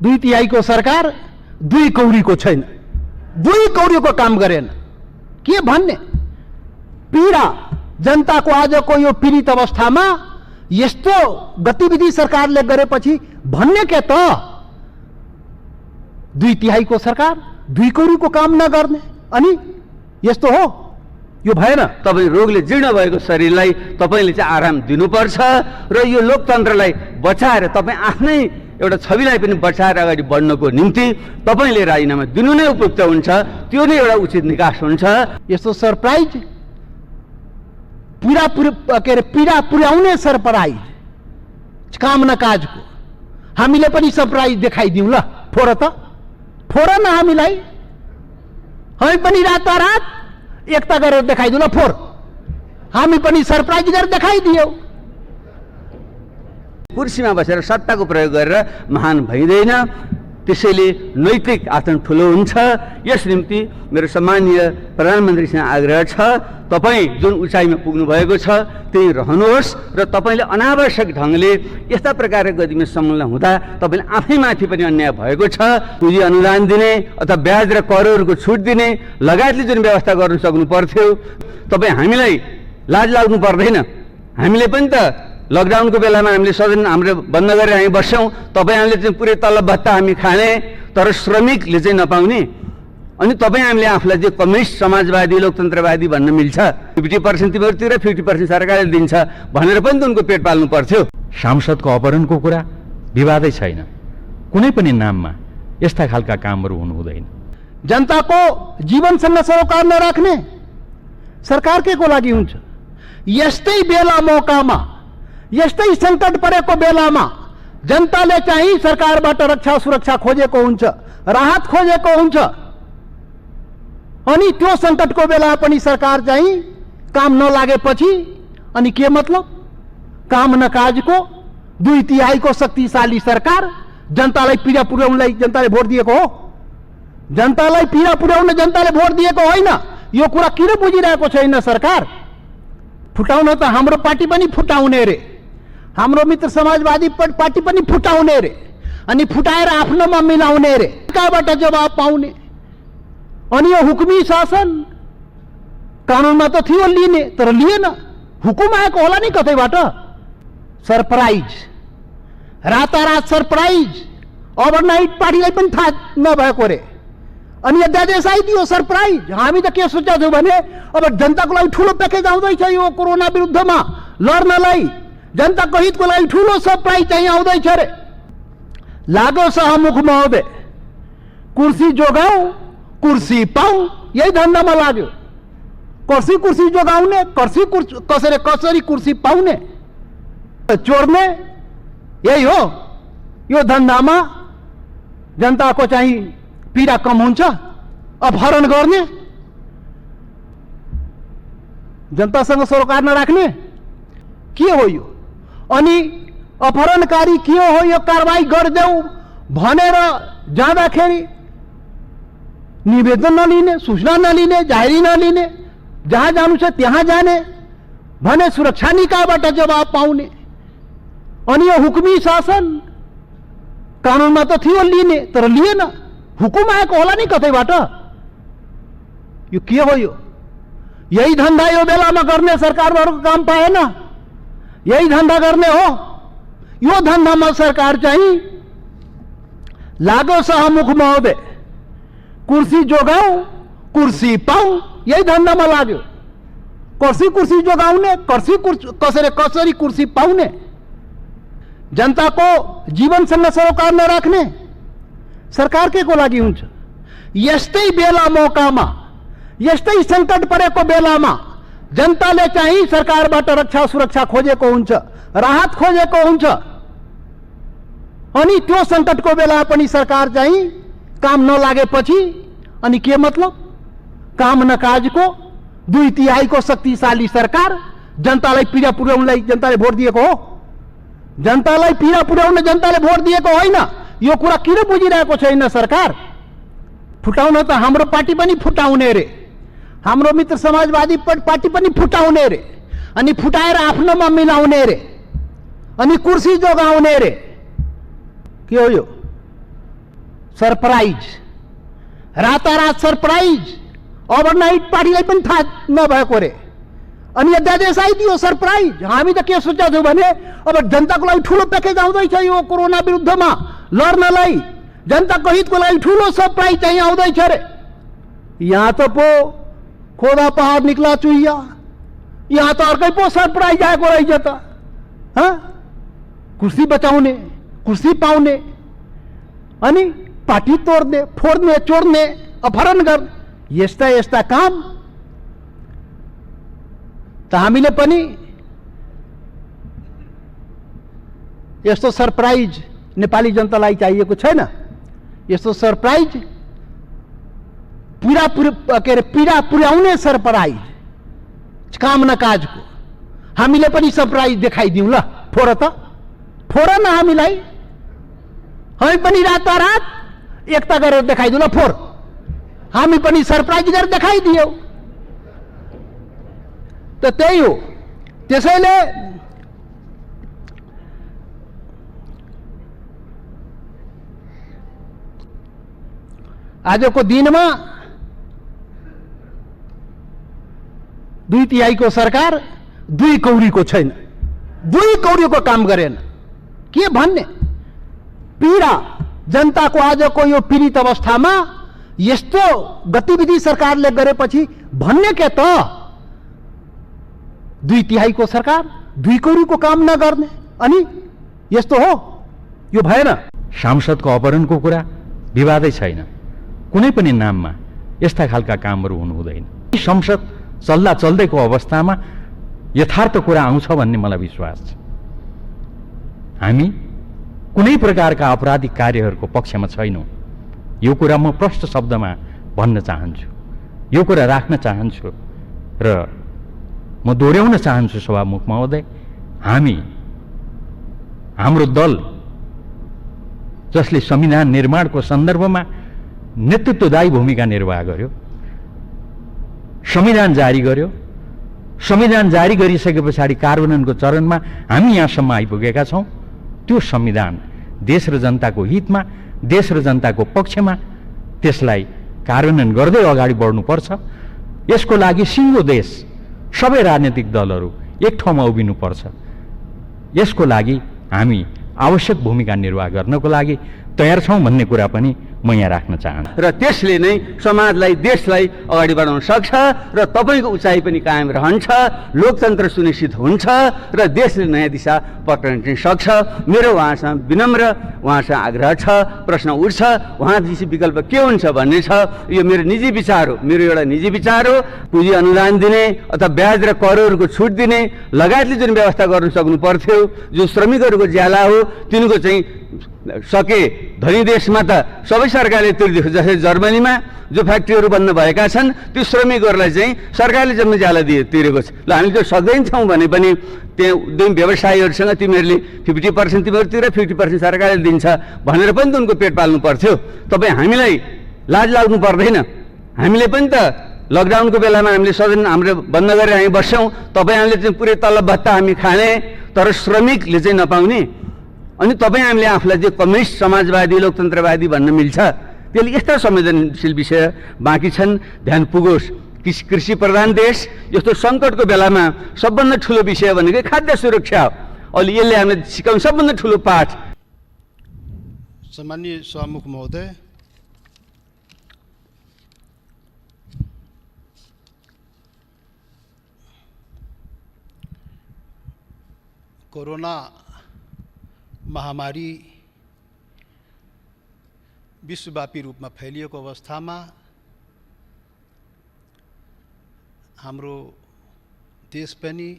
2/3 को सरकार 2 कौडी को छैन, 2 कौडी को काम गरेन। के भन्ने पीडा जनताको आजको यो पीडित अवस्थामा यस्तो गतिविधि सरकारले गरेपछि भन्ने के त 2/3 को सरकार 2 कौडी को काम नगर्ने अनि यस्तो हो? यो भएन। तपाईँ रोगले जीर्ण भएको शरीरलाई तपाईँले चाहिँ आराम दिनुपर्छ र यो लोकतन्त्रलाई बचाएर तपाईँ आफ्नै एउटा छविलाई पनि बचाएर अगाडि बढ्नको निम्ति तपाईँले राजीनामा दिनु नै उपयुक्त हुन्छ। त्यो नै एउटा उचित निकास हुन्छ। यस्तो सरप्राइज पीडा पुर्याउने सरप्राइज काम न काजको हामीले पनि सरप्राइज देखाइदिउँ ल। फोर त फोर न हामीलाई, हामी पनि रातारात एकता गरेर देखाइदिउँ ल। फोर हामी पनि सरप्राइज गरेर देखाइदियौ। कुर्सीमा बसेर सत्ताको प्रयोग गरेर महान भइँदैन, त्यसैले नैतिक आचरण ठुलो हुन्छ। यस निम्ति मेरो सम्मानीय प्रधानमन्त्रीसँग आग्रह छ, तपाईँ जुन उचाइमा पुग्नु भएको छ त्यही रहनुहोस् र तपाईँले अनावश्यक ढङ्गले यस्ता प्रकारको गतिविधि संलग्न हुँदा तपाईँले आफैमाथि पनि अन्याय भएको छ। पुँजी अनुदान दिने अथवा ब्याज र करहरूको छुट दिने लगायतले जुन व्यवस्था गर्नु सक्नु पर्थ्यो, तपाईँ हामीलाई लाज लाग्नु पर्दैन। हामीले पनि त लकडाउनको बेलामा हामीले सदन हाम्रो बन्द गरेर हामी बस्यौँ, तपाईँहरूले चाहिँ पुरै तलब भत्ता हामी खाने तर श्रमिकले चाहिँ नपाउने। अनि तपाईँ हामीले आफूलाई चाहिँ कम्युनिस्ट समाजवादी लोकतन्त्रवादी भन्न मिल्छ, 50% तिमीहरूतिर 50% सरकारले दिन्छ भनेर पनि त उनको पेट पाल्नु पर्थ्यो। सांसदको अपहरणको कुरा विवादै छैन, कुनै पनि नाममा यस्ता खालका कामहरू हुनु हुँदैन। जनताको जीवनसँग सरोकार नराख्ने सरकार के को लागि हुन्छ? यस्तै बेला मौकामा यस्तै सङ्कट परेको बेलामा जनताले चाहिँ सरकारबाट रक्षा सुरक्षा खोजेको हुन्छ, राहत खोजेको हुन्छ। अनि त्यो सङ्कटको बेला पनि सरकार चाहिँ काम नलागेपछि अनि के मतलब? काम न काजको 2/3 को शक्तिशाली सरकार जनतालाई पीडा पुर्याउनलाई जनताले भोट दिएको हो। जनतालाई पीडा पुर्याउन जनताले भोट दिएको होइन। यो कुरा किन बुझिरहेको छैन सरकार? फुटाउन त हाम्रो पार्टी पनि फुटाउने रे, हाम्रो मित्र समाजवादी पार्टी पनि फुटाउने रे, अनि फुटाएर आफ्नोमा मिलाउने रे, कहाँबाट जवाब पाउने? अनि यो हुकुमी शासन कानुनमा त थियो लिने, तर लिएन। हुकुम आएको होला नि कतैबाट। सरप्राइज, रातारात सरप्राइज, ओभरनाइट पार्टीलाई पनि थाहा नभएको रे अनि अध्यादेश आइदियो सरप्राइज। हामी त के सोचेको छौँ भने अब जनताको लागि ठुलो प्याकेज आउँदैछ यो कोरोना विरुद्धमा लड्नलाई, जनताको हितको लागि ठुलो सरप्राइज चाहिँ आउँदैछ रे। लागो सहमुख महोदय, कुर्सी जोगाऊ कुर्सी पाऊ, यही धन्दामा लाग्यो। कुर्सी जोगाउने, कसरी कुर्सी पाउने, चोर्ने, यही हो। यो धन्दामा जनताको चाहिँ पीडा कम हुन्छ। अपहरण गर्ने, जनतासँग सरोकार नराख्ने, के हो यो? अनि अपहरणकारी के हो यो कारवाही गरिदेऊ भनेर जाँदाखेरि निवेदन नलिने, सूचना नलिने, जाहेरी नलिने, जहाँ जानु छ त्यहाँ जाने भने सुरक्षा निकायबाट जवाब पाउने। अनि यो हुकुमी शासन कानुनमा त थियो लिने, तर लिएन। हुकुम आएको होला नि कतैबाट। यो के हो यो? यही धन्दा यो बेलामा गर्ने सरकारहरूको काम पाएन, यही धन्दा गर्ने हो। यो धन्दामा सरकार चाहिँ लागो सहमुख महोदय, कुर्सी जोगाऊ कुर्सी पाऊ, यही धन्दामा लाग्यो। कुर्सी जोगाउने, कसरी कुर्सी पाउने, जनताको जीवनसँग सरोकार नराख्ने सरकार के को लागि हुन्छ? यस्तै बेला मौकामा यस्तै सङ्कट परेको बेलामा जनताले चाहिँ सरकारबाट रक्षा सुरक्षा खोजेको हुन्छ, राहत खोजेको हुन्छ। अनि त्यो सङ्कटको बेला पनि सरकार चाहिँ काम नलागेपछि अनि के मतलब? काम न काजको 2/3 को शक्तिशाली सरकार जनतालाई पीडा पुर्याउनलाई जनताले भोट दिएको हो। जनतालाई पीडा पुर्याउन जनताले भोट दिएको होइन। यो कुरा किन बुझिरहेको छैन सरकार? फुटाउन त हाम्रो पार्टी पनि फुटाउने रे, हाम्रो मित्र समाजवादी पार्टी पनि फुटाउने रे, अनि फुटाएर आफ्नोमा मिलाउने रे, अनि कुर्सी जोगाउने रे। के हो यो? सरप्राइज, रातारात सरप्राइज, ओभरनाइट पार्टीलाई पनि थाहा नभएको रे। अनि अध्यादेश आइदियो सरप्राइज। हामी त के सोचेको थियौँ भने अब जनताको लागि ठुलो प्याकेज आउँदैछ यो कोरोना विरुद्धमा लड्नलाई, जनताको हितको लागि ठुलो सरप्राइज चाहिँ आउँदैछ रे। यहाँ त पो खोदा पहाड निक्ला चुहिया, यहाँ त अर्कै पो सरप्राइज आएको रहेछ त। कुर्सी बचाउने, कुर्सी पाउने, अनि पार्टी तोड्ने, फोड्ने, चोड्ने, अपहरण गर्ने, यस्ता यस्ता काम त हामीले पनि यस्तो सरप्राइज नेपाली जनतालाई चाहिएको छैन। यस्तो सरप्राइज पीडा पुर्याउने सरप्राइज, काम न काजको हामीले पनि सरप्राइज देखाइदिउँ ल। फोर त फोर न हामीलाई, हामी पनि रातारात एकता गरेर देखाइदिउँ ल। फोर हामी पनि सरप्राइज गरेर देखाइदियौ त त्यही हो। त्यसैले आजको दिनमा 2/3 सरकार 2 कौडीको छैन, 2 कौडीको काम गरेन। के भन्ने पीडा जनताको आजको यो पीडित अवस्थामा यस्तो गतिविधि सरकारले गरेपछि भन्ने के त 2/3 सरकार 2 कौडीको काम नगर्ने, अनि यस्तो हो, यो भएन। सांसदको अपहरणको कुरा विवादै छैन, कुनै पनि नाममा यस्ता खालका कामहरू हुनु हुँदैन। संसद चल्दा चल्दैको अवस्थामा यथार्थ कुरा आउँछ भन्ने मलाई विश्वास छ। हामी कुनै प्रकारका आपराधिक कार्यहरूको पक्षमा छैनौँ, यो कुरा म प्रष्ट शब्दमा भन्न चाहन्छु, यो कुरा राख्न चाहन्छु र म दोहोऱ्याउन चाहन्छु सभामुख महोदय। हाम्रो दल जसले संविधान निर्माणको सन्दर्भमा नेतृत्वदायी भूमिका निर्वाह गर्यो, संविधान जारी गर्यो, संविधान जारी गरिसके पछाडि कार्यान्वयनको चरणमा हामी यहाँसम्म आइपुगेका छौँ। त्यो संविधान देश र जनताको हितमा, देश र जनताको पक्षमा, त्यसलाई कार्यान्वयन गर्दै अगाडि बढ्नुपर्छ। यसको लागि सिङ्गो देश सबै राजनीतिक दलहरू एक ठाउँमा उभिनुपर्छ। यसको लागि हामी आवश्यक भूमिका निर्वाह गर्नको लागि तयार छौँ भन्ने कुरा पनि म यहाँ राख्न चाहन्छु। र त्यसले नै समाजलाई, देशलाई अगाडि बढाउन सक्छ र तपाईँको उचाइ पनि कायम रहन्छ, लोकतन्त्र सुनिश्चित हुन्छ र देशले नयाँ दिशा पक्रिन सक्छ। मेरो उहाँसँग विनम्र, उहाँसँग आग्रह छ, प्रश्न उठ्छ, उहाँदेखि विकल्प के हुन्छ भन्ने छ। यो मेरो निजी विचार हो, मेरो एउटा निजी विचार हो। पुँजी अनुदान दिने अथवा ब्याज र करहरूको छुट दिने लगायतले जुन व्यवस्था गर्नु सक्नु पर्थ्यो, जुन श्रमिकहरूको ज्याला हो तिनको चाहिँ सके धनी देशमा त सबै सरकारले तिर्दियो। जस्तै जर्मनीमा जो फ्याक्ट्रीहरू बन्द भएका छन् त्यो श्रमिकहरूलाई चाहिँ सरकारले जम्मै ज्याला तिरेको छ। ल हामीले त्यो सक्दैनछौँ भने पनि त्यहाँ उद्यम व्यवसायीहरूसँग तिमीहरूले 50% तिमीहरू तिर, 50% सरकारले दिन्छ भनेर पनि त उनको पेट पाल्नु पर्थ्यो। तपाईँ हामीलाई लाज लाग्नु पर्दैन। हामीले पनि त लकडाउनको बेलामा हामीले सदन हाम्रो बन्द गरेर हामी बस्छौँ, तपाईँहरूले चाहिँ पुरै तलब भत्ता हामी खाने, तर श्रमिकले चाहिँ नपाउने। अनि तपाईँ हामीले आफूलाई चाहिँ कम्युनिस्ट, समाजवादी, लोकतन्त्रवादी भन्न मिल्छ? त्यसले यस्ता संवेदनशील विषय बाँकी छन्, ध्यान पुगोस्। कृषि प्रधान देश यस्तो सङ्कटको बेलामा सबभन्दा ठुलो विषय भनेको खाद्य सुरक्षा हो। अहिले यसले हामीलाई सिकाउने सबभन्दा ठुलो पाठ। सम्माननीय सभामुख महोदय, कोरोना महामारी विश्वव्यापी रूपमा फैलिएको अवस्थामा हाम्रो देश पनि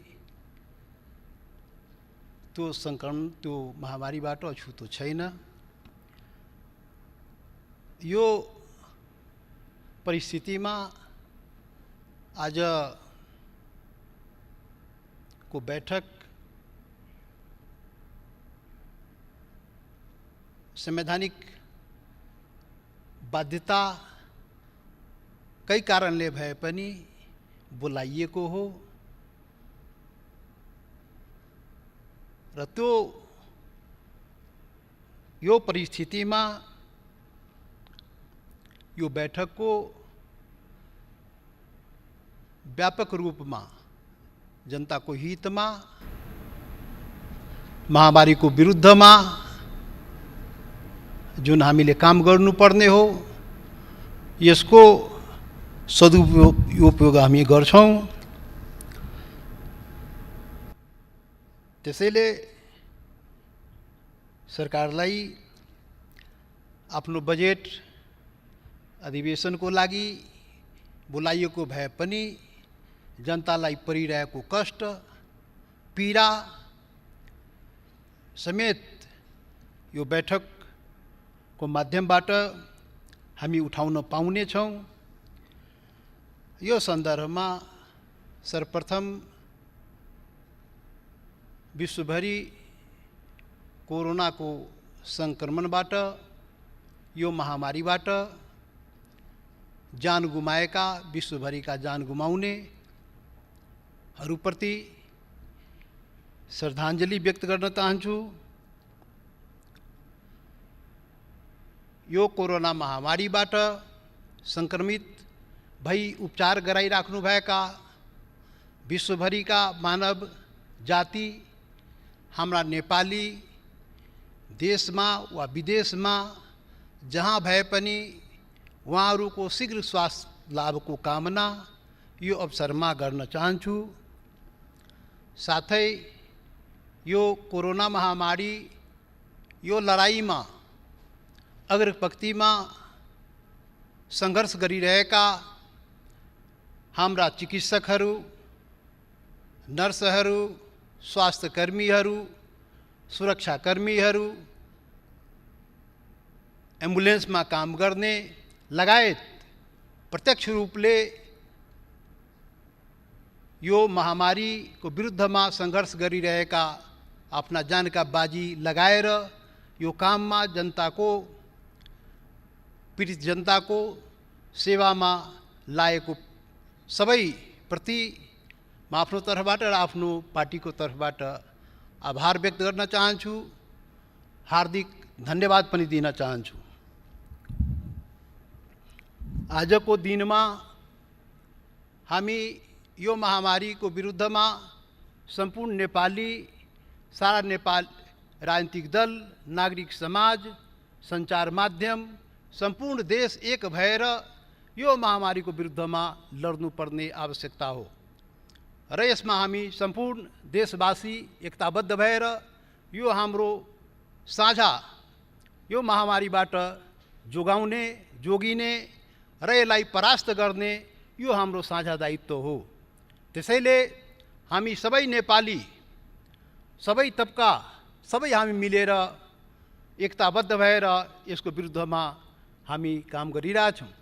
त्यो सङ्क्रमण, त्यो महामारीबाट अछुतो छैन। यो परिस्थितिमा आजको बैठक संवैधानिक बाध्यता कई कारणले भए पनि बोलाइएको हो र त्यो यो परिस्थितिमा यो बैठक को व्यापक रूप में जनता को हित में, महामारी को विरुद्ध में जुन हामीले काम गर्नुपर्ने हो यसको सदुपयोग हामी गर्छौं। त्यसैले सरकारलाई आफ्नो बजेट अधिवेशनको लागि बोलाइएको भए पनि जनतालाई परिरहेको कष्ट पीडा समेत यो बैठकको माध्यमबाट हामी उठाउन पाउनेछौँ। यो सन्दर्भमा सर्वप्रथम विश्वभरि कोरोनाको संक्रमणबाट, यो महामारीबाट जान गुमाएका, विश्वभरिका जान गुमाउनेहरूप्रति श्रद्धाञ्जली व्यक्त गर्न चाहन्छु। यो कोरोना महामारीबाट संक्रमित भई उपचार गराइराख्नुभएका विश्वभरिका मानव जाति, हाम्रा नेपाली देशमा वा विदेशमा जहाँ भए पनि उहाँहरूको शीघ्र स्वास्थ्य लाभको कामना यो अवसरमा गर्न चाहन्छु। साथै यो कोरोना महामारी यो लडाईमा अग्रपंक्तिमा सङ्घर्ष गरिरहेका हाम्रा चिकित्सकहरू, नर्सहरू, स्वास्थ्यकर्मीहरू, सुरक्षाकर्मीहरू, एम्बुलेन्समा काम गर्ने लगायत प्रत्यक्ष रूपले यो महामारीको विरुद्धमा सङ्घर्ष गरिरहेका आफ्ना जानका बाजी लगाएर यो काममा जनताको, पीडित जनताको सेवामा लागेको सबै प्रति म आफ्नो तर्फबाट र आफ्नो पार्टीको तर्फबाट आभार व्यक्त गर्न चाहन्छु, हार्दिक धन्यवाद पनि दिन चाहन्छु। आजको दिनमा हामी यो महामारीको विरुद्धमा सम्पूर्ण नेपाली, सारा नेपाल राजनीतिक दल, नागरिक समाज, सञ्चार माध्यम, सम्पूर्ण देश एक भएर यो महामारीको विरुद्धमा लड्नुपर्ने आवश्यकता हो र यसमा हामी सम्पूर्ण देशवासी एकताबद्ध भएर यो हाम्रो साझा यो महामारीबाट जोगिने र यसलाई परास्त गर्ने यो हाम्रो साझा दायित्व हो। त्यसैले हामी सबै नेपाली, सबै तबका, सबै हामी मिलेर एकताबद्ध भएर यसको विरुद्धमा हामी काम गरिरहेछौँ।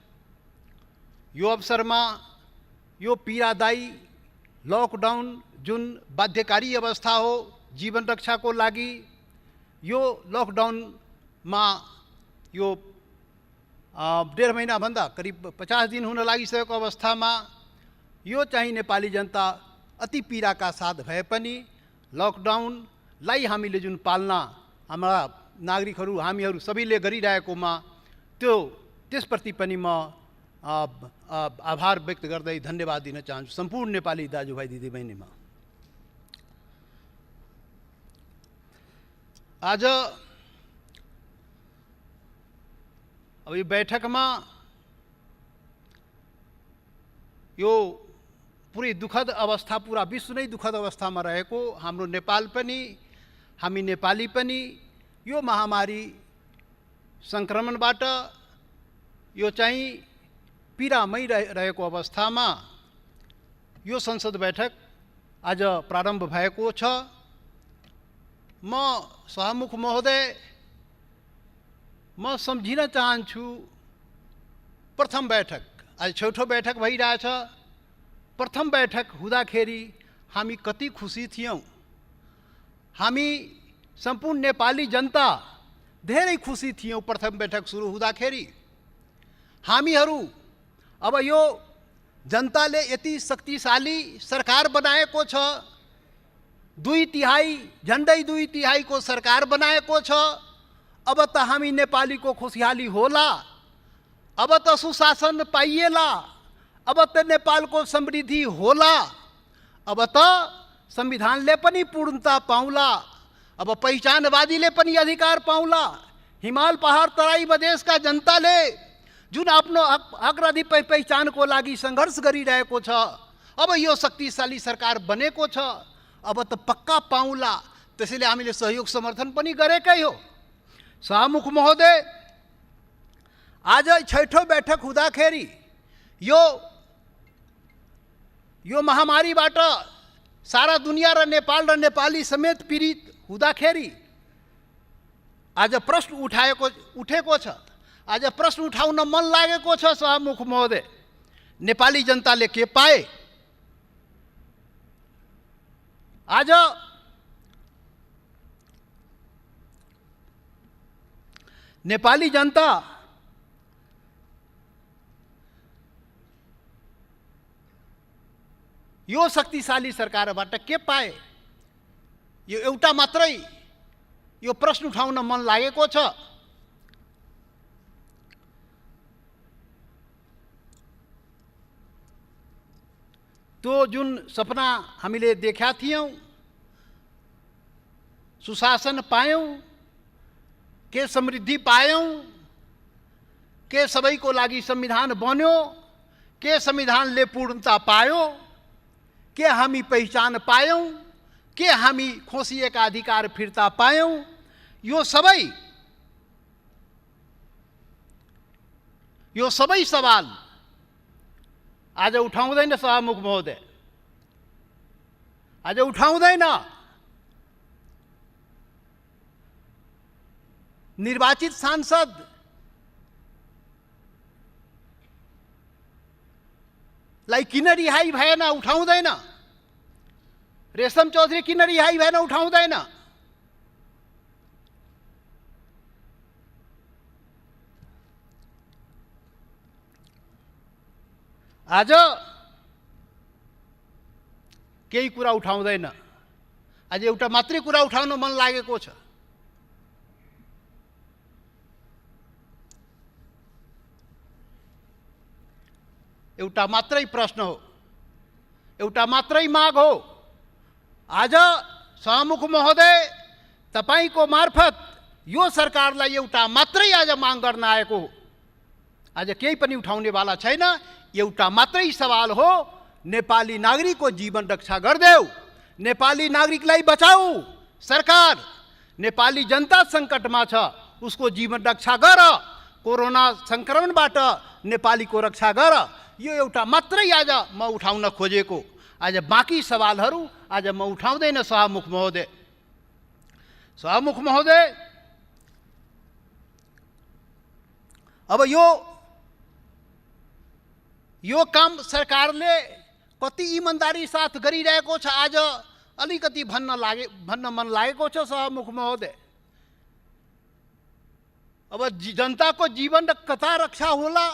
यो अवसरमा यो पीडादायी लकडाउन जुन बाध्यकारी अवस्था हो जीवन रक्षाको लागि, यो लकडाउनमा यो 1.5 महिनाभन्दा करिब 50 दिन हुन लागिसकेको अवस्थामा यो चाहिँ नेपाली जनता अति पीडाका साथ भए पनि लकडाउनलाई हामीले जुन पालना हाम्रा नागरिकहरू, हामीहरू सबैले गरिरहेकोमा त्यसप्रति पनि म आभार व्यक्त गर्दै धन्यवाद दिन चाहन्छु सम्पूर्ण नेपाली दाजुभाइ दिदीबहिनीमा। आज अब यो बैठकमा यो पुरै दुःखद अवस्था, पुरा विश्व नै दुःखद अवस्थामा रहेको हाम्रो नेपाल पनि, हामी नेपाली पनि यो महामारी संक्रमणबाट यो चाहिँ पीडामय रहेको अवस्थामा यो संसद बैठक आज प्रारम्भ भएको छ। म सभामुख महोदय, म सम्झिन चाहन्छु प्रथम बैठक, आज छौथो बैठक भइरहेछ। प्रथम बैठक हुँदाखेरि हामी कति खुसी थियौँ। हामी सम्पूर्ण नेपाली जनता धेरै खुसी थियौँ प्रथम बैठक सुरु हुँदाखेरि। हामीहरू अब यो जनताले यति शक्तिशाली सरकार बनाएको छ, 2/3 झन्डै 2/3 को सरकार बनाएको छ। अब त हामी नेपालीको खुसियाली होला अब त सुशासन पाइएला, अब त नेपालको समृद्धि होला, अब त संविधानले पनि पूर्णता पाउला, अब पहिचानवादीले पनि अधिकार पाउला। हिमाल पहाड तराई मधेसका जनताले जुन आफ्नो हक र पहिचानको लागि सङ्घर्ष गरिरहेको छ, अब यो शक्तिशाली सरकार बनेको छ, अब त पक्का पाउला। त्यसैले हामीले सहयोग समर्थन पनि गरेकै हो। सभामुख महोदय, आज छैठौँ बैठक हुँदाखेरि यो महामारीबाट सारा दुनियाँ र नेपाल र नेपाली समेत पीडित हुँदाखेरि आज प्रश्न उठेको छ। आज प्रश्न उठाउन मन लागेको छ सभामुख महोदय, नेपाली जनताले के पाए? आज नेपाली जनता यो शक्तिशाली सरकारबाट के पाए? यो एउटा मात्रै यो प्रश्न उठाउन मन लागेको छ। त्यो जुन सपना हामीले देखा थियौं, सुशासन पायौं, के समृद्धि पायौं, के सबैको लागि संविधान बन्यो, के संविधानले पूर्णता पायो, के हामी पहिचान पायौं, के हामी खोसिएका अधिकार फिर्ता पायौं, यो सबै सवाल आज उठाउँदैन सभामुख महोदय, आज उठाउँदैन। निर्वाचित सांसद लाई किन रिहाई भएन? उठाउँदैन। रेशम चौधरी किन रिहाई भएन? उठाउँदैन। आज केही कुरा उठाउँदैन। आज एउटा मात्रै कुरा उठाउन मन लागेको छ। एउटा मात्रै प्रश्न हो, एउटा मात्रै माग हो। आज सभामुख महोदय, तपाईको मार्फत यो सरकारलाई एउटा मात्रै आज माग गर्न आएको हो। आज केही पनि उठाउनेवाला छैन। एउटा मात्रै सवाल हो, नेपाली नागरिकको जीवन रक्षा गरिदेऊ, नेपाली नागरिकलाई बचाऊ। सरकार नेपाली जनता सङ्कटमा छ, उसको जीवन रक्षा गर, कोरोना सङ्क्रमणबाट नेपालीको रक्षा गर। यो एउटा मात्रै आज म उठाउन खोजेको। आज बाँकी सवालहरू आज म उठाउँदैन सभामुख महोदय। सभामुख महोदय, अब यो काम सरकारले कति इमानदारी साथ गरिरहेको छ, आज अलिकति भन्न मन लागेको छ सभामुख महोदय। अब जनताको जीवन कता रक्षा होला,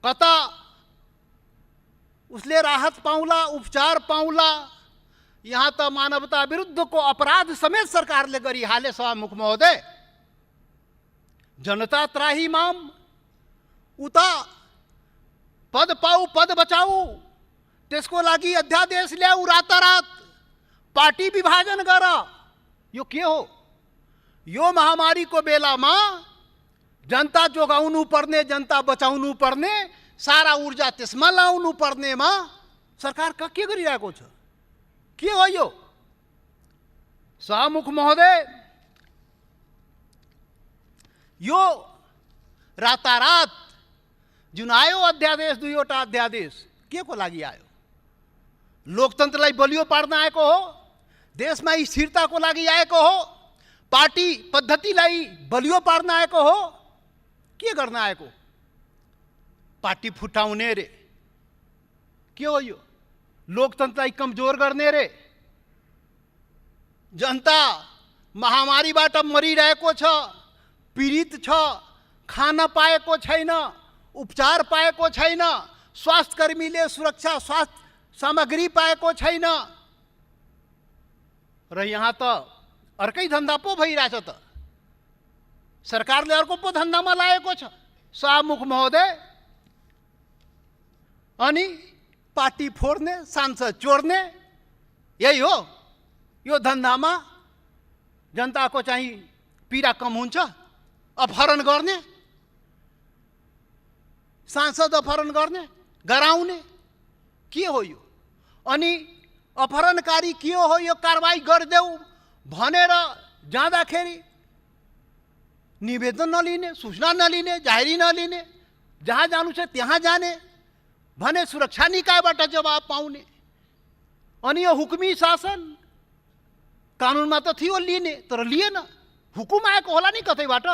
कता उसले राहत पाउला, उपचार पाउला, यहाँ त मानवता विरुद्धको अपराध समेत सरकारले गरिहाले सभामुख महोदय। जनता त्राहिमाम, उता पद पाऊ पद बचाऊ, त्यसको लागि अध्यादेश ल्याऊ, रातारात पार्टी विभाजन गर। यो के हो? यो महामारीको बेलामा जनता जोगाउनु पर्ने, जनता बचाउनु पर्ने, सारा ऊर्जा त्यसमा लाउनु पर्नेमा सरकार के गरिरहेको छ? के हो यो? सभामुख महोदय, यो रातारात जुन आयो अध्यादेश, दुईवटा अध्यादेश, के को लागि आयो? लोकतन्त्रलाई बलियो पार्न आएको हो, देशमा स्थिरताको लागि आएको हो, पार्टी पद्धतिलाई बलियो पार्न आएको हो, के गर्न आएको? पार्टी फुटाउने रे? के हो यो? लोकतन्त्रलाई कमजोर गर्ने रे? जनता महामारीबाट मरिरहेको छ, पीडित छ, खान पाएको छैन, उपचार पाएको छैन, स्वास्थ्य कर्मीले सुरक्षा स्वास्थ्य सामग्री पाएको छैन, र यहाँ त अर्कै धन्दा पो भइरहेछ त। सरकारले अर्को पो धन्दामा लागेको छ। शाहमुख महोदय अनि पार्टी फोड्ने, सांसद चोर्ने, यही हो। यो धन्दामा जनताको चाहिँ पीडा कम हुन्छ। अपहरण गर्ने, सांसद अपहरण गर्ने, गराउने, के हो यो? अनि अपहरणकारी के हो यो कारवाही गरिदेऊ भनेर जाँदाखेरि निवेदन नलिने, सूचना नलिने, जाहेरी नलिने, जहाँ जानु छ त्यहाँ जाने भने सुरक्षा निकायबाट जवाब पाउने। अनि यो हुकुमी शासन कानुनमा त थियो लिने, तर लिएन। हुकुम आएको होला नि कतैबाट।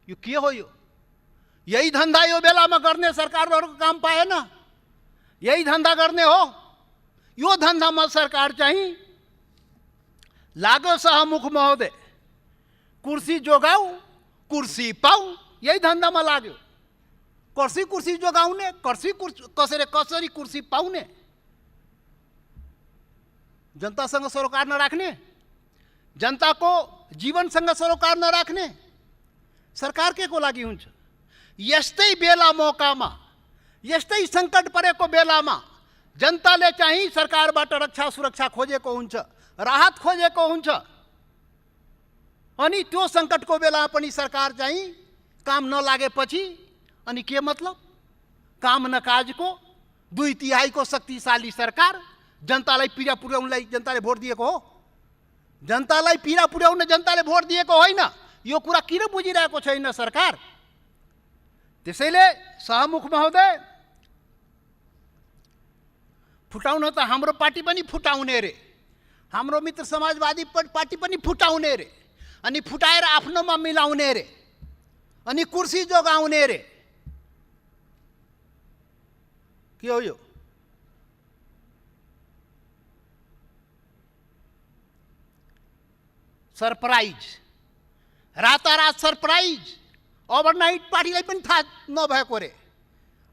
यो के हो यो? यही धन्दा यो बेलामा गर्ने सरकारहरूको काम पाएन। यही धन्दा गर्ने हो। यो धन्दामा सरकार चाहिँ लाग्यो शाहमुख महोदय, कुर्सी जोगाऊ, कुर्सी पाऊ, यही धन्दामा लाग्यो। कुर्सी जोगाउने, कसरी कुर्सी पाउने, जनतासँग सरोकार नराख्ने, जनताको जीवनसँग सरोकार नराख्ने सरकार के को लागि हुन्छ? यस्तै बेला मौकामा, यस्तै सङ्कट परेको बेलामा जनताले चाहिँ सरकारबाट रक्षा सुरक्षा खोजेको हुन्छ, राहत खोजेको हुन्छ। अनि त्यो सङ्कटको बेला पनि सरकार चाहिँ काम नलागेपछि अनि के मतलब? काम न काजको 2/3 शक्तिशाली सरकार जनतालाई पीडा पुर्याउनलाई जनताले भोट दिएको हो। जनतालाई पीडा पुर्याउन जनताले भोट दिएको होइन। यो कुरा किन बुझिरहेको छैन सरकार? त्यसैले शाहमुख महोदय, फुटाउन त हाम्रो पार्टी पनि फुटाउने रे, हाम्रो मित्र समाजवादी पार्टी पनि फुटाउने रे, अनि फुटाएर आफ्नोमा मिलाउने रे, अनि कुर्सी जोगाउने रे। के हो यो? सरप्राइज, रातारात सरप्राइज, ओभरनाइट पार्टीलाई पनि थाहा नभएको रे।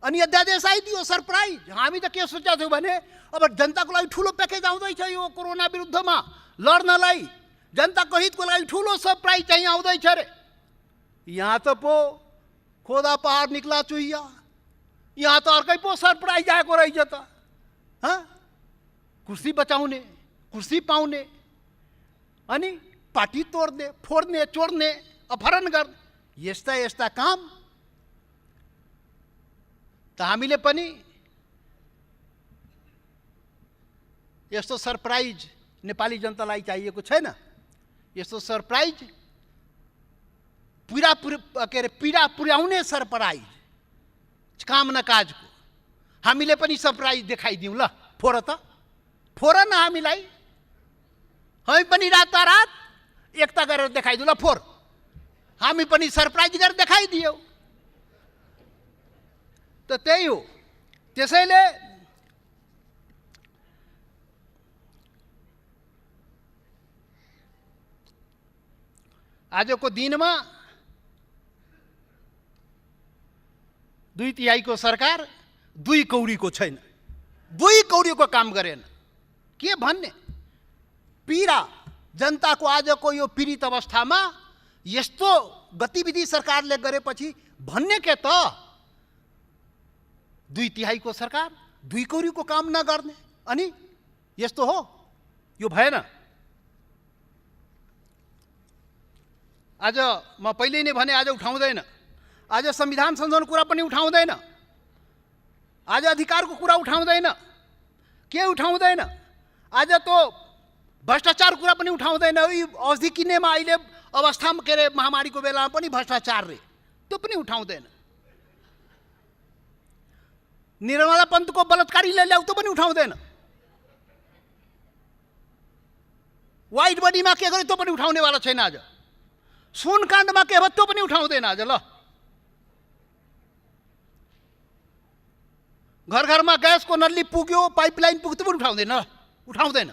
अनि अध्यादेश आइदियो सरप्राइज। हामी त के सोचेको थियौँ भने अब जनताको लागि ठुलो प्याकेज आउँदैछ यो कोरोना विरुद्धमा लड्नलाई, जनताको हितको लागि ठुलो सरप्राइज चाहिँ आउँदैछ रे। यहाँ त पो खोदा पहाड निक्ला चुइया, यहाँ त अर्कै पो सरप्राइज आएको रहेछ त। कुर्सी बचाउने, कुर्सी पाउने, अनि पार्टी तोड्ने, फोड्ने, चोर्ने, अपहरण गर्ने, यस्ता यस्ता काम त हामीले पनि यस्तो सरप्राइज नेपाली जनतालाई चाहिएको छैन। यस्तो सरप्राइज पीडा पुर्याउने सरप्राइज, काम न काजको हामीले पनि सरप्राइज देखाइदिउँ ल। फोर त फोर न हामीलाई, हामी पनि रातारात एकता गरेर देखाइदिउँ ल। फोर, हामी पनि सरप्राइज गरेर देखाइदियौ त त्यही हो। त्यसैले आजको दिनमा 2/3 सरकार 2 कौडीको छैन, 2 कौडीको काम गरेन। के भन्ने? पीडा जनताको आजको यो पीडित अवस्थामा यस्तो गतिविधि सरकारले गरेपछि भन्ने के त? 2/3 सरकार 2 कौडीको काम नगर्ने, अनि यस्तो हो? यो भएन। आज म पहिले नै भने आज उठाउँदैन, आज संविधान संशोधन कुरा पनि उठाउँदैन, आज अधिकारको कुरा उठाउँदैन, के उठाउँदैन? आज त भ्रष्टाचार कुरा पनि उठाउँदैन। औषधि किन्नेमा अहिले अवस्थामा के अरे महामारीको बेलामा पनि भ्रष्टाचार रे, त्यो पनि उठाउँदैन। निर्मला पन्तको बलात्कारीले ल्याउ त्यो पनि उठाउँदैन। वाइट बडीमा के गर्यो त्यो पनि उठाउनेवाला छैन। आज सुनकाण्डमा के भयो त्यो पनि उठाउँदैन। आज ल, घर घरमा ग्यासको नल्ली पुग्यो, पाइपलाइन पुग्यो, त्यो पनि उठाउँदैन। उठाउँदैन,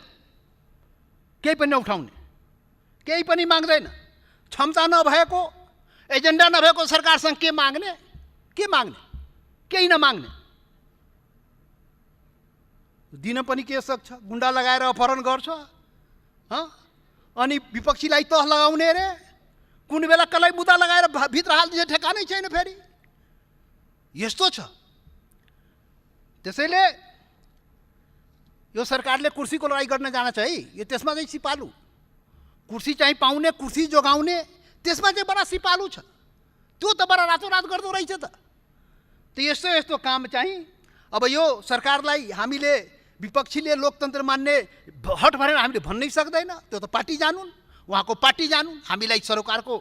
केही पनि नउठाउने, केही पनि माग्दैन। क्षमता नभएको, एजेन्डा नभएको सरकारसँग के माग्ने? के माग्ने? केही नमाग्ने। दिन पनि के सक्छ? गुन्डा लगाएर अपहरण गर्छ, अनि विपक्षीलाई तह लगाउने रे, कुन बेला कसलाई मुद्दा लगाएर भित्र हालिदिने ठेकानै छैन। फेरि यस्तो छ। त्यसैले यो सरकारले कुर्सीको लडाइँ गर्न जान्छ है, यो त्यसमा चाहिँ सिपालु। कुर्सी चाहिँ पाउने, कुर्सी जोगाउने, त्यसमा चाहिँ बडा सिपालु छ। त्यो त बडा रातोरात गर्दो रहेछ त। यस्तो यस्तो काम चाहिँ अब यो सरकारलाई हामीले, विपक्षीले लोकतन्त्र मान्ने हट भनेर हामीले भन्नै सक्दैन। त्यो त पार्टी जानुन्, उहाँको पार्टी जानुन्, हामीलाई सरकारको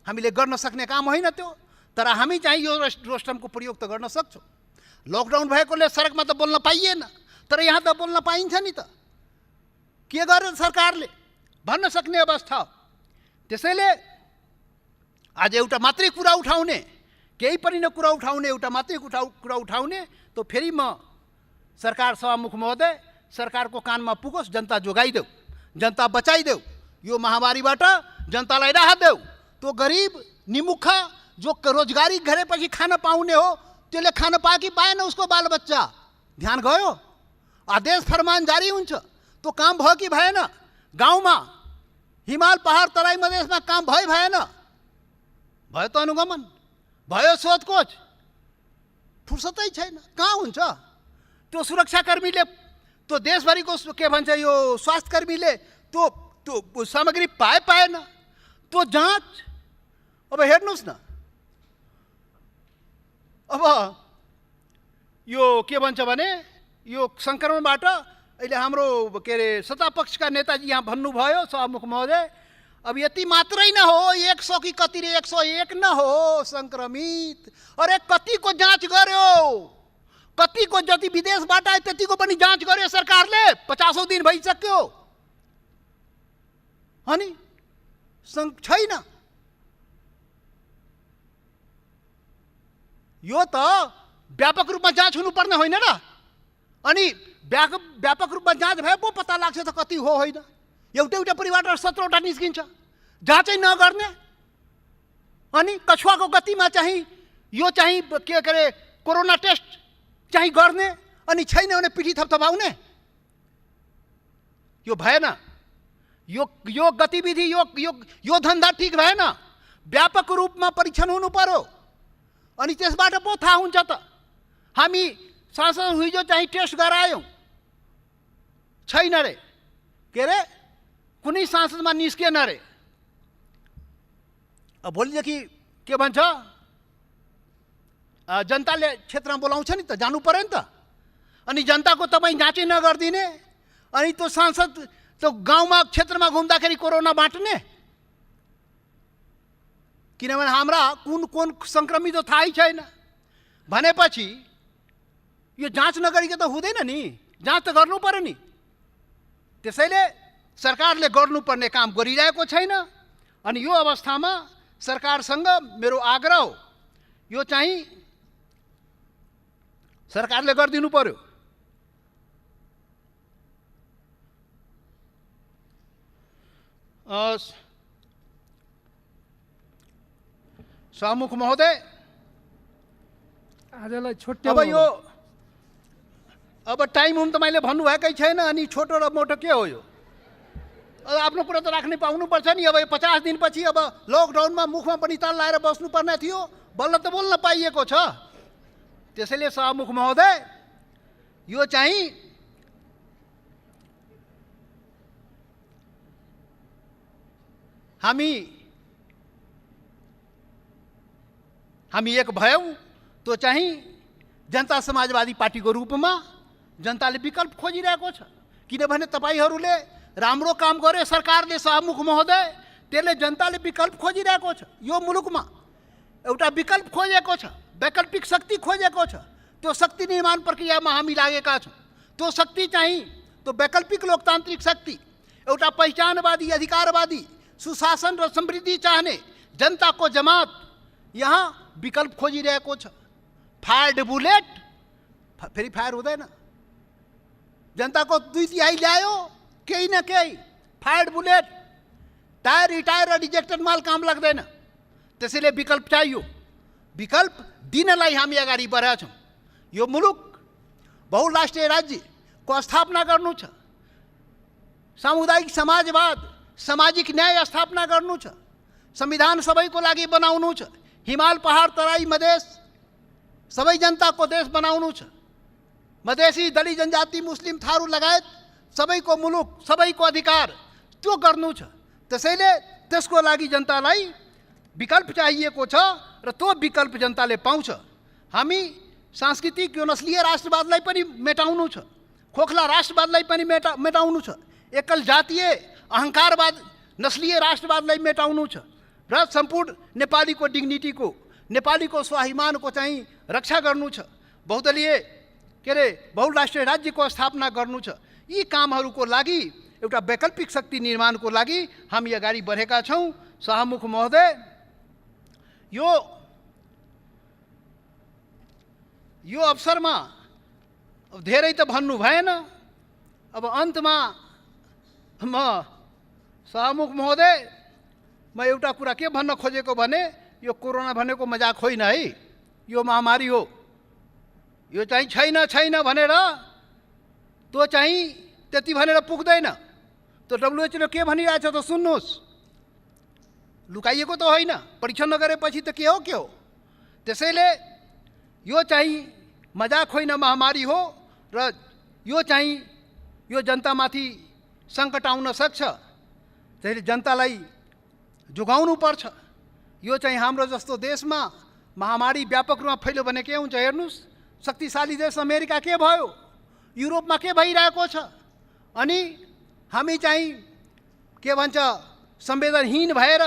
हामीले गर्न सक्ने काम होइन त्यो। तर हामी चाहिँ यो रोस्टमको प्रयोग त गर्न सक्छौँ। लकडाउन भएकोले सडकमा त बोल्न पाइएन, तर यहाँ त बोल्न पाइन्छ नि त। के गर्यो सरकारले भन्न सक्ने अवस्था हो। त्यसैले आज एउटा मात्रै कुरा उठाउने, केही पनि न कुरा उठाउने, एउटा मात्रै कुरा उठाउने, त फेरि म सरकार सभामुख महोदय, सरकारको कानमा पुगोस्, जनता जोगाइदेऊ, जनता बचाइदेऊ, यो महामारीबाट जनतालाई राहत देऊ। त्यो गरिब निमुखा जो रोजगारी गरेपछि खान पाउने हो, त्यसले खान पायो कि पाएन उसको बालबच्चा, ध्यान गयो? आदेश फरमान जारी हुन्छ, त्यो काम भयो कि भएन? गाउँमा हिमाल पहाड तराई मधेसमा काम भयो भएन? भयो त अनुगमन, भयो सोधखोज, फुर्सदै छैन। कहाँ हुन्छ त्यो सुरक्षाकर्मीले, त्यो देशभरिको के भन्छ यो स्वास्थ्यकर्मीले त्यो त्यो सामग्री पाएन? त्यो जाँच अब हेर्नुहोस् न। अब यो के भन्छ भने यो सङ्क्रमणबाट अहिले हाम्रो के अरे सत्तापक्षका नेताजी यहाँ भन्नुभयो, सभामुख महोदय, अब यति मात्रै न हो 100 कि कति रे 101 न हो सङ्क्रमित। अरे कतिको जाँच गर्यो, कतिको जति विदेशबाट आयो त्यतिको पनि जाँच गर्यो सरकारले। 50औं दिन भइसक्यो अनि छैन। यो त व्यापक रूपमा जाँच हुनुपर्ने होइन र? अनि व्यापक रूपमा जाँच भए पो पत्ता लाग्छ त कति हो होइन। एउटा एउटा परिवारबाट 17वटा निस्किन्छ, जाँचै नगर्ने। अनि कछुवाको गतिमा चाहिँ यो चाहिँ के अरे कोरोना टेस्ट चाहिँ गर्ने, अनि छैन भने पिठी थपथपाउने। यो भएन। यो गतिविधि, यो धन्दा ठिक भएन। व्यापक रूपमा परीक्षण हुनु पर्यो, अनि त्यसबाट पो थाहा हुन्छ त। हामी सांसद हिजो चाहिँ टेस्ट गरायौँ, छैन रे, के अरे कुनै सांसदमा निस्केन रे। अब भोलिदेखि के भन्छ, जनताले क्षेत्रमा बोलाउँछ नि त, जानु पर्यो नि त। अनि जनताको तपाईँ जाँचै नगरिदिने, अनि त्यो सांसद त्यो गाउँमा क्षेत्रमा घुम्दाखेरि कोरोना बाँट्ने। किनभने हाम्रा कुन सङ्क्रमित हो थाहै छैन भनेपछि यो जाँच नगरिकन त हुँदैन नि, जाँच त गर्नु पर्यो नि। त्यसैले सरकारले गर्नुपर्ने काम गरिरहेको छैन। अनि यो अवस्थामा सरकारसँग मेरो आग्रह हो, यो चाहिँ सरकारले गरिदिनु पर्यो। सभामुख महोदय, आजलाई छोट्यो। अब टाइम हुन त मैले भन्नुभएकै छैन, अनि छोटो र मोटो के हो यो? आफ्नो कुरा त राख्नै पाउनुपर्छ नि। अब 50 दिनपछि अब लकडाउनमा मुखमा पनि ताल लाएर बस्नुपर्ने थियो, बल्ल त बोल्न पाइएको छ। त्यसैले सभामुख महोदय, यो चाहिँ हामी एक भयौँ। त्यो चाहिँ जनता समाजवादी पार्टीको रूपमा जनताले विकल्प खोजिरहेको छ। किनभने तपाईँहरूले राम्रो काम गर्यो सरकारले, सभामुख महोदय, त्यसले जनताले विकल्प खोजिरहेको छ। यो मुलुकमा एउटा विकल्प खोजेको छ, वैकल्पिक शक्ति खोजेको छ। त्यो शक्ति निर्माण प्रक्रियामा हामी लागेका छौँ। त्यो शक्ति चाहिँ त्यो वैकल्पिक लोकतान्त्रिक शक्ति, एउटा पहिचानवादी, अधिकारवादी, सुशासन र समृद्धि चाहने जनताको जमात यहाँ विकल्प खोजिरहेको छ। फायर्ड बुलेट फेरि फायर हुँदैन। जनताको 2/3 ल्यायो, केही न केही फायर्ड बुलेट, टायर रिटायर र रिजेक्टेड माल काम लाग्दैन। त्यसैले विकल्प चाहियो। विकल्प दिनलाई हामी अगाडि बढेका छौँ। यो मुलुक बहुराष्ट्रिय राज्यको स्थापना गर्नु छ, सामुदायिक समाजवाद, सामाजिक न्याय स्थापना गर्नु छ, संविधान सबैको लागि बनाउनु छ, हिमाल पहाड तराई मधेस सबै जनताको देश बनाउनु छ, मधेसी दलित जनजाति मुस्लिम थारू लगायत सबैको मुलुक सबैको अधिकार त्यो गर्नु छ। त्यसैले त्यसको लागि जनतालाई विकल्प चाहिएको छ र त्यो विकल्प जनताले पाउँछ। हामी सांस्कृतिक यो नस्लीय राष्ट्रवादलाई पनि मेटाउनु छ, खोखला राष्ट्रवादलाई पनि मेटाउनु छ, एकल जातीय अहङ्कारवाद नस्लीय राष्ट्रवादलाई मेटाउनु छ र सम्पूर्ण नेपालीको डिग्निटीको नेपालीको स्वाभिमानको चाहिँ रक्षा गर्नु छ, बहुदलीय बहुराष्ट्रिय राज्यको स्थापना गर्नु छ। यी कामहरूको लागि एउटा वैकल्पिक शक्ति निर्माणको लागि हामी अगाडि बढेका छौँ। शाहमुख महोदय, यो अवसरमा अब धेरै त भन्नु भएन, अब अन्तमा म शाहमुख महोदय म एउटा कुरा के भन्न खोजेको भने यो कोरोना भनेको मजाक होइन है, यो महामारी हो। यो चाहिँ छैन भनेर त्यो चाहिँ त्यति भनेर पुग्दैन। त्यो WHO के भनिरहेछ त सुन्नुहोस्, लुकाइएको त होइन, परीक्षण नगरेपछि त के हो। त्यसैले यो चाहिँ मजाक होइन, महामारी हो र यो चाहिँ यो जनतामाथि सङ्कट आउन सक्छ। त्यसैले जनतालाई जोगाउनु पर्छ। यो चाहिँ हाम्रो जस्तो देशमा महामारी व्यापक रूपमा फैल्यो भने के हुन्छ हेर्नुहोस्, शक्तिशाली देश अमेरिका के भयो, युरोपमा के भइरहेको छ, अनि हामी चाहिँ के भन्छ संवेदनहीन भएर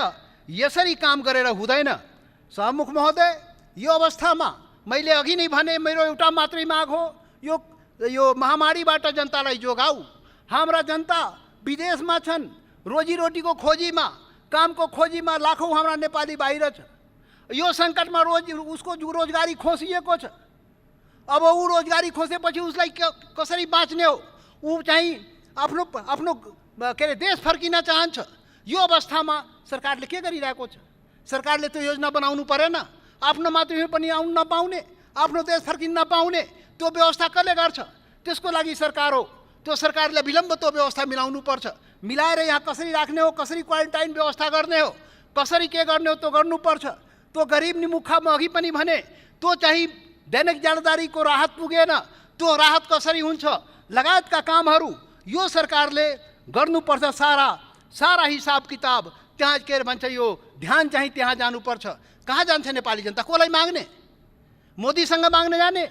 यसरी काम गरेर हुँदैन। शाहमुख महोदय, यो अवस्थामा मैले अघि नै भने मेरो एउटा मात्रै माग हो, यो महामारीबाट जनतालाई जोगाऊ। हाम्रा जनता विदेशमा छन्, रोजीरोटीको खोजीमा, कामको खोजीमा लाखौँ हाम्रा नेपाली बाहिर छ। यो सङ्कटमा उसको रोजगारी खोसिएको छ। अब ऊ रोजगारी खोसेपछि उसलाई कसरी बाँच्ने हो? ऊ चाहिँ आफ्नो देश फर्किन चाहन्छ। यो अवस्थामा सरकारले के गरिरहेको छ? सरकारले त्यो योजना बनाउनु परेन? आफ्नो मातृभूमि पनि आउन नपाउने, आफ्नो देश फर्किन नपाउने त्यो व्यवस्था कसले गर्छ? त्यसको लागि सरकार हो। त्यो सरकारले विलम्ब त्यो व्यवस्था मिलाउनु पर्छ। मिलाएर यहाँ कसरी राख्ने हो, कसरी क्वारेन्टाइन व्यवस्था गर्ने हो, कसरी के गर्ने हो त्यो गर्नुपर्छ। त्यो गरिब निमुखा म अघि पनि भने त्यो चाहिँ दैनिक जालदारीको राहत पुगेन, त्यो राहत कसरी हुन्छ लगायतका कामहरू यो सरकारले गर्नुपर्छ। सारा हिसाब किताब त्यहाँ के भन्छ यो ध्यान चाहिँ त्यहाँ जानुपर्छ। कहाँ जान्छ नेपाली जनता? कसलाई माग्ने? मोदीसँग माग्न जाने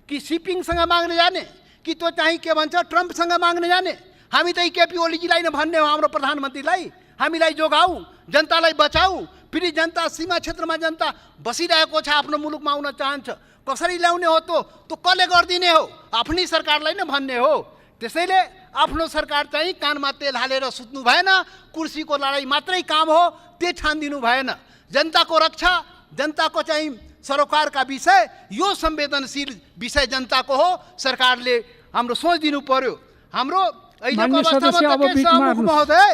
कि सिपिङसँग माग्न जाने कि त्यो चाहिँ के भन्छ ट्रम्पसँग माग्न जाने? हामी त केपी ओलीजीलाई नै भन्ने हो, हाम्रो प्रधानमन्त्रीलाई हामीलाई जोगाऊ, जनतालाई बचाऊ। फेरि जनता सीमा क्षेत्रमा जनता बसिरहेको छ, आफ्नो मुलुकमा आउन चाहन्छ, कसरी ल्याउने हो त्यो कसले गरिदिने हो? आफ्नै सरकारलाई नै भन्ने हो। त्यसैले आफ्नो सरकार चाहिँ कानमा तेल हालेर सुत्नु भएन, कुर्सीको लडाइँ मात्रै काम हो त्यो ठानिदिनु भएन। जनताको रक्षा, जनताको चाहिँ सरोकारका विषय, यो संवेदनशील विषय जनताको हो। सरकारले हाम्रो सोच दिनु पर्यो। हाम्रो अहिलेको अवस्थामा महोदय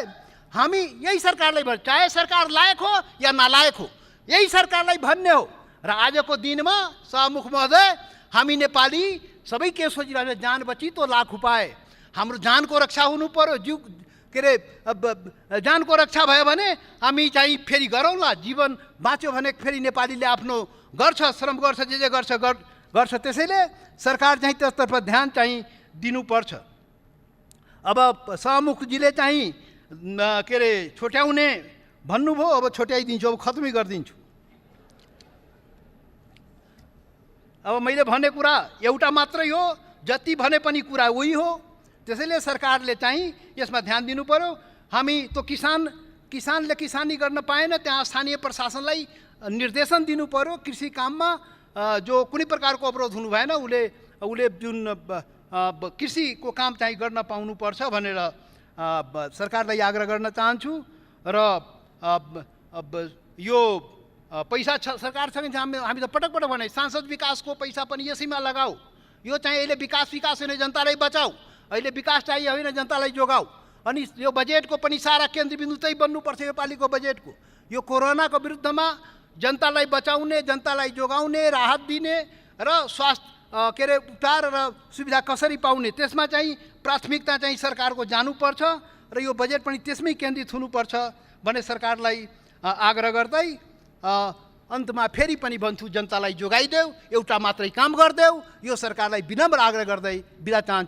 हामी यही सरकारलाई भन्छ, चाहे सरकार लायक हो या नालायक हो, यही सरकारलाई भन्ने हो। र आजको दिनमा शाहमुख महोदय, हामी नेपाली सबै के सोचिरहेको छ, जान बची तो लाख उपाय। हाम्रो जानको रक्षा हुनु पर्यो। जीव जानको रक्षा भयो भने हामी चाहिँ फेरि गरौँला। जीवन बाँच्यो भने फेरि नेपालीले आफ्नो गर्छ, श्रम गर्छ, जे गर्छ। त्यसैले सरकार चाहिँ त्यसतर्फ ध्यान चाहिँ दिनुपर्छ। अब शाहमुखजीले चाहिँ छोट्याउने भन्नुभयो, अब छोट्याइदिन्छु, अब खत्मै गरिदिन्छु। अब मैले भने कुरा एउटा मात्रै हो, जति भने पनि कुरा उही हो। त्यसैले सरकारले चाहिँ यसमा ध्यान दिनु पर्यो। हामी त किसानले किसानी गर्न पाएन, त्यहाँ स्थानीय प्रशासनलाई निर्देशन दिनु पर्यो। कृषि काममा जो कुनै प्रकारको अवरोध हुनु भएन, उसले जुन कृषिको काम चाहिँ गर्न पाउनुपर्छ भनेर सरकारलाई आग्रह गर्न चाहन्छु। र यो पैसा सरकारसँग हामी त पटक भने सांसद विकासको पैसा पनि यसैमा लगाऊ। यो चाहिँ अहिले विकास होइन, जनतालाई बचाऊ। अहिले विकास चाहिए होइन, जनतालाई जोगाऊ। अनि यो बजेटको पनि सारा केन्द्रबिन्दु त्यही बन्नुपर्छ। योपालिको बजेटको यो कोरोनाको विरुद्धमा जनतालाई बचाउने, जनतालाई जोगाउने, राहत दिने र स्वास्थ्य उपचार र सुविधा कसरी पाउने, त्यसमा चाहिँ प्राथमिकता चाहिँ सरकारको जानुपर्छ। र यो बजेट पनि त्यसमै केन्द्रित हुनुपर्छ भन्ने सरकारलाई आग्रह गर्दै अन्तमा फेरि पनि भन्छु, जनतालाई जोगाइदेऊ, एउटा मात्रै काम गरिदेऊ, यो सरकारलाई विनम्र आग्रह गर्दै बिदा चाहन्छु।